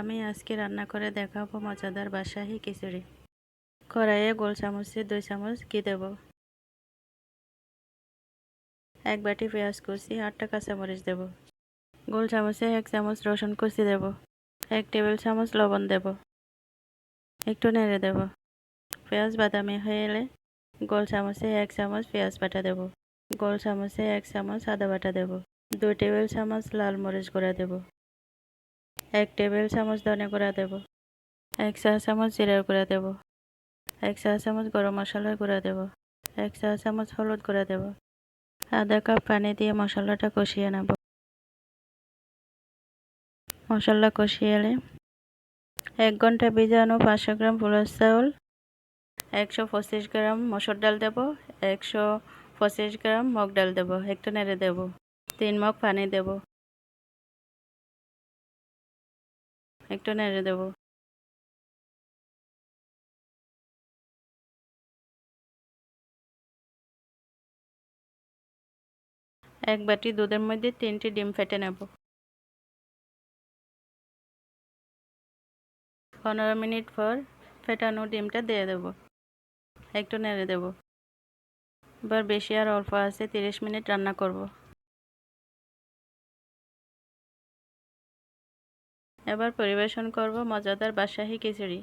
আমি আজকে রান্না করে দেখাবো মজাদার বাদশাহী খিচুড়ি। কড়াইয়ে গোল চামচে 2 চামচ ঘি দেব। 1 বাটি পেঁয়াজ কুচি, 8টা কাঁচামরিচ দেব। গোল চামচে 1 চামচ রসুন কুচি দেব। 1 টেবিল চামচ লবণ দেব। একটু নেড়ে দেব। পেঁয়াজ বাদামি হয়ে এলে গোল চামচে 1 চামচ পেঁয়াজ বাটা দেব। গোল চামচে 1 চামচ আদা বাটা দেব। 2 টেবিল চামচ লাল মরিচ গুঁড়া দেব। 1 টেবিল চামচ ধনে গুঁড়া দেব। 1 চা চামচ জিরার গুঁড়া দেব। 1 চা চামচ গরম মশলার গুঁড়া দেব। 1 চা চামচ হলুদ গুঁড়া দেব। আধা কাপ পানি দিয়ে মশলাটা কষিয়ে নেব। মশলা কষিয়ে এলে 1 ঘন্টা ভিজানো 500 গ্রাম পোলাও চাউল, 125 গ্রাম মসুর ডাল দেব, 125 গ্রাম মুগ ডাল দেব। একটু নেড়ে দেব। 3 মগ পানি দেব। একটু নেড়ে দেব। 1 বাটি দুধের মধ্যে 3টি ডিম ফেটে নেব। 15 মিনিট পর ফেটানো ডিমটা দিয়ে দেব। একটু নেড়ে দেব। এবার বেশি আর অল্প আছে 30 মিনিট রান্না করব। এবার পরিবেশন করব মজাদার বাদশাহী খিচুড়ি।